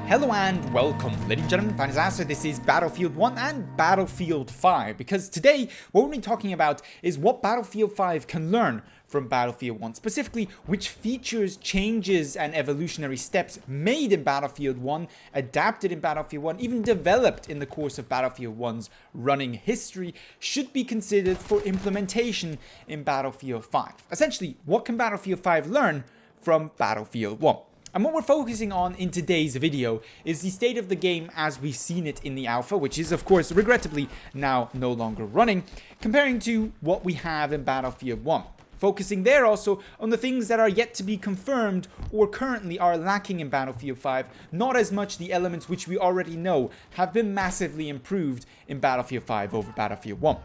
Hello and welcome, ladies and gentlemen, Fantastic. This is Battlefield 1 and Battlefield 5, because today what we're going to be talking about is what Battlefield 5 can learn from Battlefield 1, specifically which features, changes, and evolutionary steps made in Battlefield 1, adapted in Battlefield 1, even developed in the course of Battlefield 1's running history, should be considered for implementation in Battlefield 5. Essentially, what can Battlefield 5 learn from Battlefield 1? And what we're focusing on in today's video is the state of the game as we've seen it in the alpha, which is of course regrettably now no longer running, comparing to what we have in Battlefield 1. Focusing there also on the things that are yet to be confirmed or currently are lacking in Battlefield 5, not as much the elements which we already know have been massively improved in Battlefield 5 over Battlefield 1.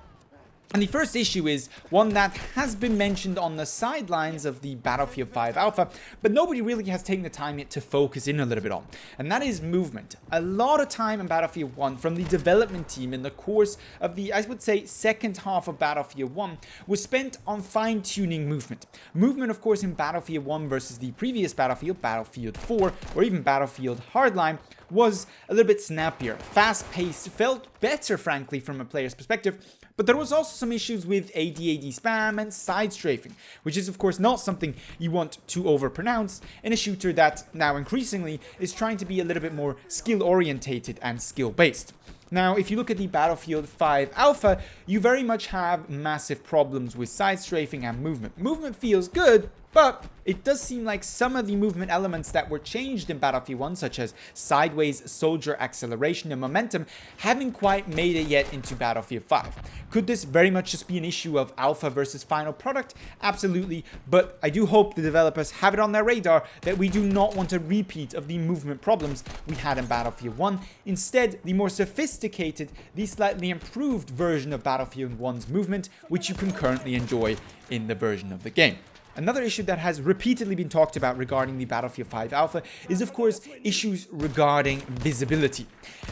And the first issue is one that has been mentioned on the sidelines of the Battlefield 5 alpha, but nobody really has taken the time yet to focus in a little bit on, and that is movement. A lot of time in Battlefield 1 from the development team in the course of the, I would say, second half of Battlefield 1 was spent on fine-tuning movement. Movement, of course, in Battlefield 1 versus the previous Battlefield, Battlefield 4, or even Battlefield Hardline, was a little bit snappier, fast-paced, felt better, frankly, from a player's perspective. But there was also some issues with AD spam and side strafing, which is of course not something you want to overpronounce in a shooter that now increasingly is trying to be a little bit more skill-orientated and skill-based. Now, if you look at the Battlefield 5 alpha, you very much have massive problems with side strafing and movement. Movement feels good, but it does seem like some of the movement elements that were changed in Battlefield 1, such as sideways soldier acceleration and momentum, haven't quite made it yet into Battlefield 5. Could this very much just be an issue of alpha versus final product? Absolutely, but I do hope the developers have it on their radar that we do not want a repeat of the movement problems we had in Battlefield 1. Instead, the more sophisticated, the slightly improved version of Battlefield 1's movement, which you can currently enjoy in the version of the game. Another issue that has repeatedly been talked about regarding the Battlefield 5 alpha is of course issues regarding visibility.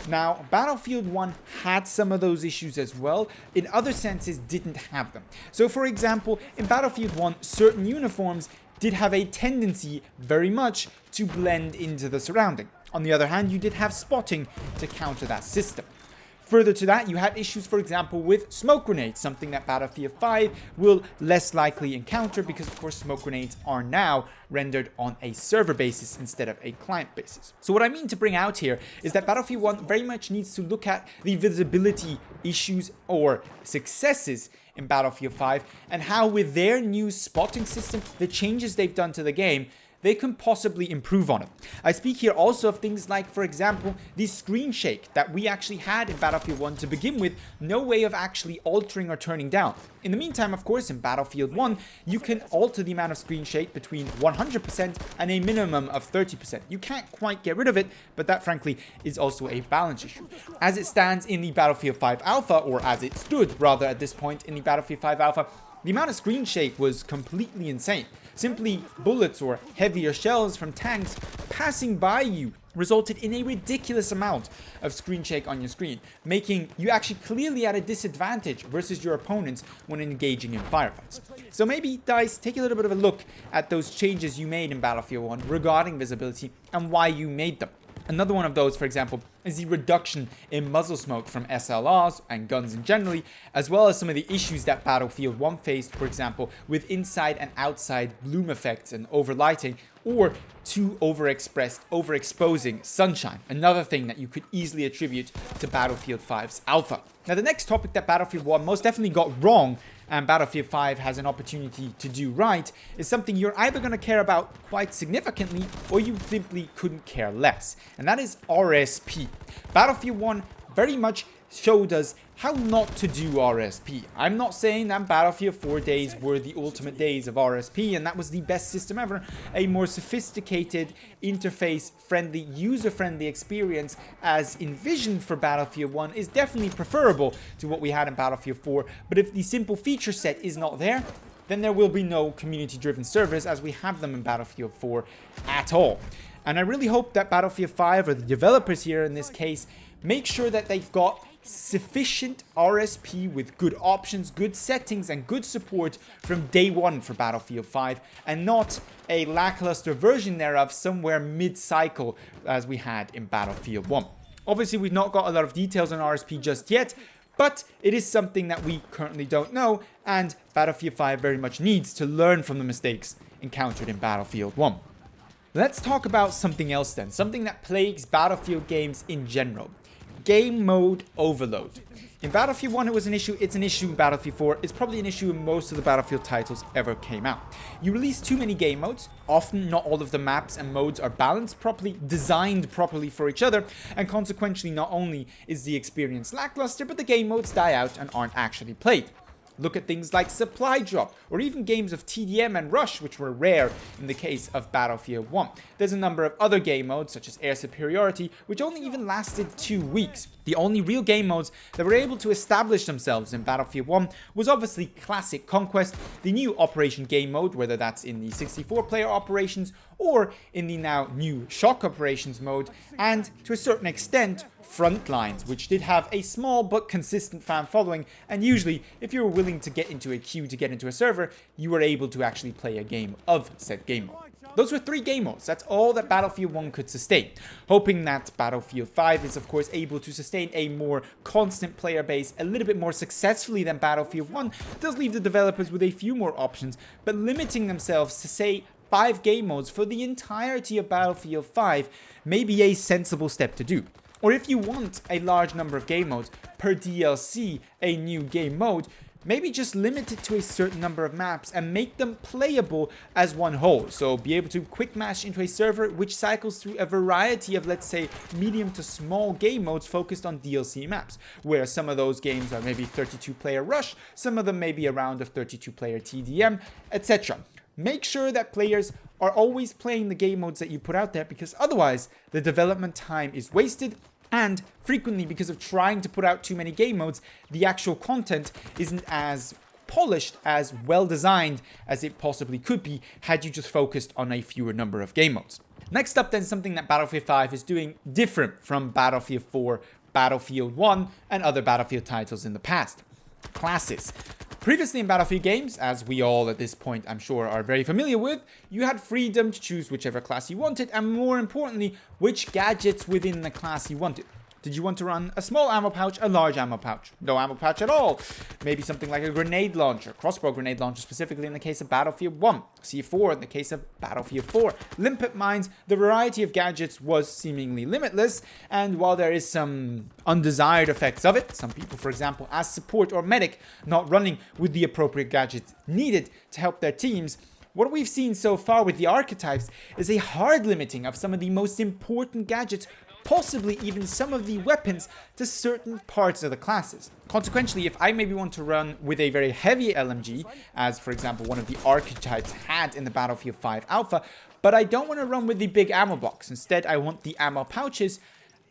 Now, Battlefield 1 had some of those issues as well, in other senses didn't have them. So for example, in Battlefield 1, certain uniforms did have a tendency very much to blend into the surrounding. On the other hand, you did have spotting to counter that system. Further to that, you had issues, for example, with smoke grenades, something that Battlefield 5 will less likely encounter because, of course, smoke grenades are now rendered on a server basis instead of a client basis. So what I mean to bring out here is that Battlefield 1 very much needs to look at the visibility issues or successes in Battlefield 5 and how with their new spotting system, the changes they've done to the game, they can possibly improve on it. I speak here also of things like, for example, the screen shake that we actually had in Battlefield 1 to begin with, no way of actually altering or turning down. In the meantime, of course, in Battlefield 1, you can alter the amount of screen shake between 100% and a minimum of 30%. You can't quite get rid of it, but that frankly is also a balance issue. As it stands in the Battlefield 5 alpha, or as it stood rather at this point in the Battlefield 5 alpha, the amount of screen shake was completely insane. Simply bullets or heavier shells from tanks passing by you resulted in a ridiculous amount of screen shake on your screen, making you actually clearly at a disadvantage versus your opponents when engaging in firefights. So maybe, DICE, take a little bit of a look at those changes you made in Battlefield 1 regarding visibility and why you made them. Another one of those, for example, is the reduction in muzzle smoke from SLRs and guns in general, as well as some of the issues that Battlefield 1 faced, for example, with inside and outside bloom effects and overlighting, or too overexposing sunshine, another thing that you could easily attribute to Battlefield 5's alpha. Now, the next topic that Battlefield 1 most definitely got wrong and Battlefield 5 has an opportunity to do right is something you're either going to care about quite significantly or you simply couldn't care less, and that is RSP. Battlefield 1 very much showed us how not to do RSP. I'm not saying that Battlefield 4 days were the ultimate days of RSP and that was the best system ever. A more sophisticated, interface-friendly, user-friendly experience as envisioned for Battlefield 1 is definitely preferable to what we had in Battlefield 4, but if the simple feature set is not there, then there will be no community-driven servers as we have them in Battlefield 4 at all. And I really hope that Battlefield 5, or the developers here in this case, make sure that they've got sufficient RSP with good options, good settings, and good support from day one for Battlefield 5, and not a lackluster version thereof somewhere mid-cycle as we had in Battlefield 1. Obviously, we've not got a lot of details on RSP just yet, but it is something that we currently don't know, and Battlefield 5 very much needs to learn from the mistakes encountered in Battlefield 1. Let's talk about something else then, something that plagues Battlefield games in general. Game mode overload. In Battlefield 1 it was an issue, it's an issue in Battlefield 4, it's probably an issue in most of the Battlefield titles ever came out. You release too many game modes, often not all of the maps and modes are balanced properly, designed properly for each other, and consequently not only is the experience lackluster, but the game modes die out and aren't actually played. Look at things like Supply Drop, or even games of TDM and Rush, which were rare in the case of Battlefield 1. There's a number of other game modes, such as Air Superiority, which only even lasted 2 weeks. The only real game modes that were able to establish themselves in Battlefield 1 was obviously Classic Conquest, the new Operation Game Mode, whether that's in the 64-player operations or in the now new Shock Operations mode, and to a certain extent, Frontlines, which did have a small but consistent fan following, and usually, if you were willing to get into a queue to get into a server, you were able to actually play a game of said game mode. Those were 3 game modes, that's all that Battlefield 1 could sustain. Hoping that Battlefield 5 is of course able to sustain a more constant player base a little bit more successfully than Battlefield 1 does leave the developers with a few more options, but limiting themselves to say 5 game modes for the entirety of Battlefield 5 may be a sensible step to do. Or if you want a large number of game modes per DLC, a new game mode, maybe just limit it to a certain number of maps and make them playable as one whole. So be able to quick match into a server which cycles through a variety of, let's say, medium to small game modes focused on DLC maps, where some of those games are maybe 32-player Rush, some of them may be a round of 32-player TDM, etc. Make sure that players are always playing the game modes that you put out there, because otherwise the development time is wasted. And frequently, because of trying to put out too many game modes, the actual content isn't as polished, as well designed as it possibly could be had you just focused on a fewer number of game modes. Next up then, something that Battlefield 5 is doing different from Battlefield 4, Battlefield 1, and other Battlefield titles in the past. Classes. Previously in Battlefield games, as we all at this point I'm sure are very familiar with, you had freedom to choose whichever class you wanted, and more importantly, which gadgets within the class you wanted. Did you want to run a small ammo pouch, a large ammo pouch, no ammo pouch at all? Maybe something like a grenade launcher, crossbow grenade launcher specifically in the case of Battlefield 1, C4 in the case of Battlefield 4. Limpet mines, the variety of gadgets was seemingly limitless, and while there is some undesired effects of it, some people, for example, as support or medic, not running with the appropriate gadgets needed to help their teams, what we've seen so far with the Archetypes is a hard limiting of some of the most important gadgets, possibly even some of the weapons, to certain parts of the classes. Consequently, if I maybe want to run with a very heavy LMG, as for example one of the Archetypes had in the Battlefield 5 Alpha, but I don't want to run with the big ammo box, instead I want the ammo pouches,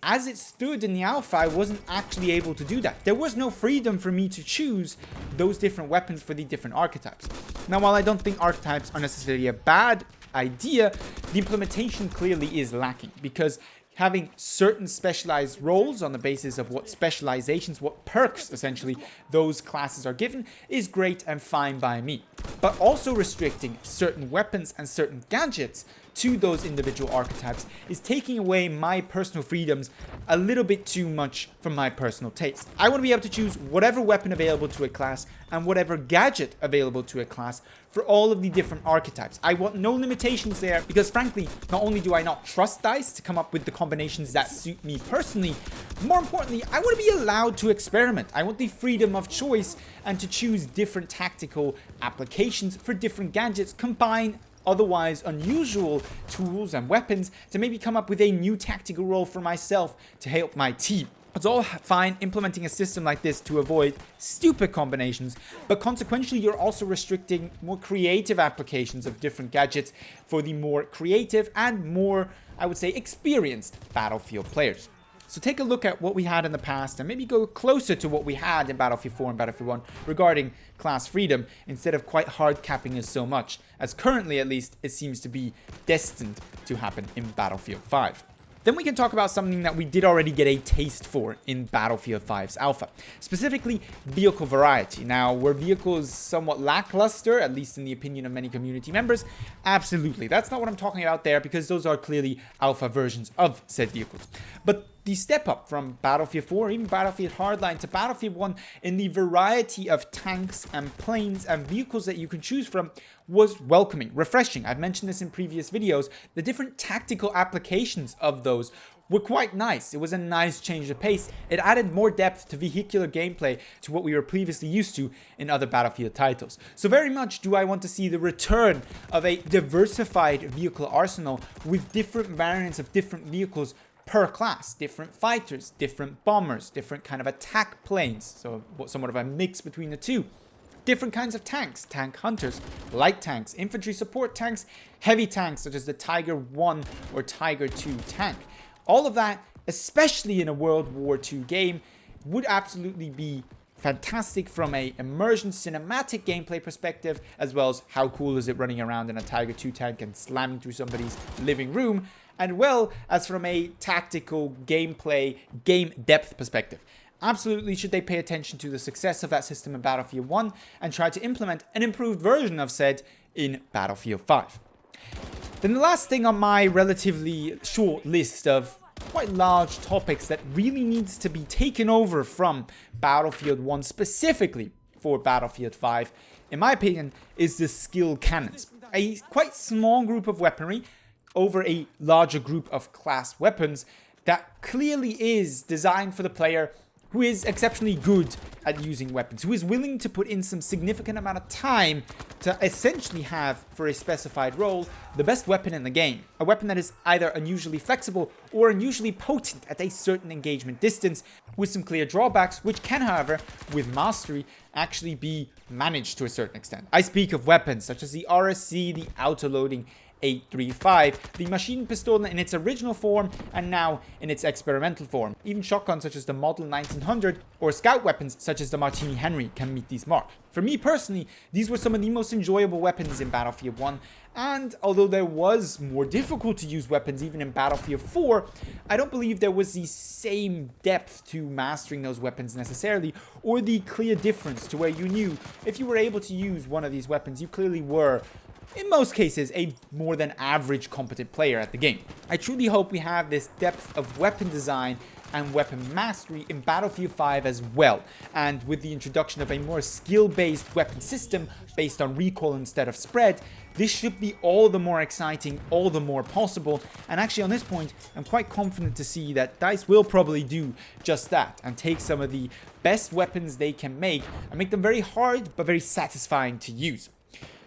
as it stood in the Alpha, I wasn't actually able to do that. There was no freedom for me to choose those different weapons for the different Archetypes. Now, while I don't think Archetypes are necessarily a bad idea, the implementation clearly is lacking, because having certain specialized roles on the basis of what specializations, what perks essentially those classes are given is great and fine by me. But also restricting certain weapons and certain gadgets to those individual archetypes is taking away my personal freedoms a little bit too much from my personal taste. I want to be able to choose whatever weapon available to a class and whatever gadget available to a class for all of the different archetypes. I want no limitations there, because frankly, not only do I not trust DICE to come up with the combinations that suit me personally, more importantly, I want to be allowed to experiment. I want the freedom of choice and to choose different tactical applications for different gadgets, combine otherwise unusual tools and weapons to maybe come up with a new tactical role for myself to help my team. It's all fine implementing a system like this to avoid stupid combinations, but consequently you're also restricting more creative applications of different gadgets for the more creative and more, I would say, experienced Battlefield players. So take a look at what we had in the past and maybe go closer to what we had in Battlefield 4 and Battlefield 1 regarding class freedom, instead of quite hard capping us so much, as currently at least it seems to be destined to happen in Battlefield 5. Then we can talk about something that we did already get a taste for in Battlefield 5's alpha, specifically vehicle variety. Now, were vehicles somewhat lackluster, at least in the opinion of many community members? Absolutely. That's not what I'm talking about there, because those are clearly alpha versions of said vehicles. But the step up from Battlefield 4, even Battlefield Hardline, to Battlefield 1 in the variety of tanks and planes and vehicles that you can choose from was welcoming, refreshing. I've mentioned this in previous videos. The different tactical applications of those were quite nice. It was a nice change of pace. It added more depth to vehicular gameplay to what we were previously used to in other Battlefield titles. So very much do I want to see the return of a diversified vehicle arsenal with different variants of different vehicles per class, different fighters, different bombers, different kind of attack planes, so somewhat of a mix between the two. Different kinds of tanks, tank hunters, light tanks, infantry support tanks, heavy tanks such as the Tiger 1 or Tiger 2 tank. All of that, especially in a World War II game, would absolutely be fantastic from a immersion cinematic gameplay perspective, as well as how cool is it running around in a Tiger 2 tank and slamming through somebody's living room, and well as from a tactical gameplay, game depth perspective. Absolutely should they pay attention to the success of that system in Battlefield 1 and try to implement an improved version of said in Battlefield 5. Then the last thing on my relatively short list of quite large topics that really needs to be taken over from Battlefield 1 specifically for Battlefield 5, in my opinion, is the skill cannons. A quite small group of weaponry over a larger group of class weapons that clearly is designed for the player who is exceptionally good at using weapons, who is willing to put in some significant amount of time to essentially have, for a specified role, the best weapon in the game. A weapon that is either unusually flexible or unusually potent at a certain engagement distance, with some clear drawbacks, which can, however, with mastery, actually be managed to a certain extent. I speak of weapons such as the RSC, the auto-loading 835, the machine pistol in its original form and now in its experimental form. Even shotguns such as the Model 1900 or scout weapons such as the Martini Henry can meet these marks. For me personally, these were some of the most enjoyable weapons in Battlefield 1, and although there was more difficult to use weapons even in Battlefield 4, I don't believe there was the same depth to mastering those weapons necessarily, or the clear difference to where you knew if you were able to use one of these weapons, you clearly were, in most cases, a more than average competent player at the game. I truly hope we have this depth of weapon design and weapon mastery in Battlefield 5 as well, and with the introduction of a more skill-based weapon system based on recoil instead of spread, this should be all the more exciting, all the more possible, and actually on this point, I'm quite confident to see that DICE will probably do just that, and take some of the best weapons they can make, and make them very hard, but very satisfying to use.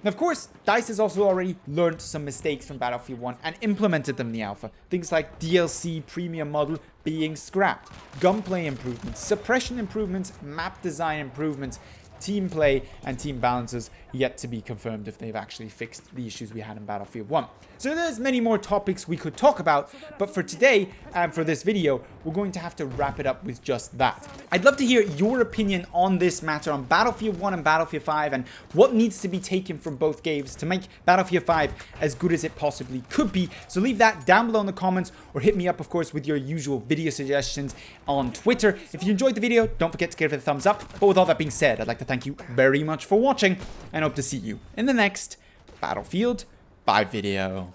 And of course, DICE has also already learned some mistakes from Battlefield 1 and implemented them in the alpha. Things like DLC premium model being scrapped, gunplay improvements, suppression improvements, map design improvements, team play and team balances yet to be confirmed if they've actually fixed the issues we had in Battlefield 1. So there's many more topics we could talk about, but for today and for this video, we're going to have to wrap it up with just that. I'd love to hear your opinion on this matter on Battlefield 1 and Battlefield 5 and what needs to be taken from both games to make Battlefield 5 as good as it possibly could be. So leave that down below in the comments or hit me up, of course, with your usual video suggestions on Twitter. If you enjoyed the video, don't forget to give it a thumbs up. But with all that being said, I'd like to thank you very much for watching and hope to see you in the next Battlefield 5 video.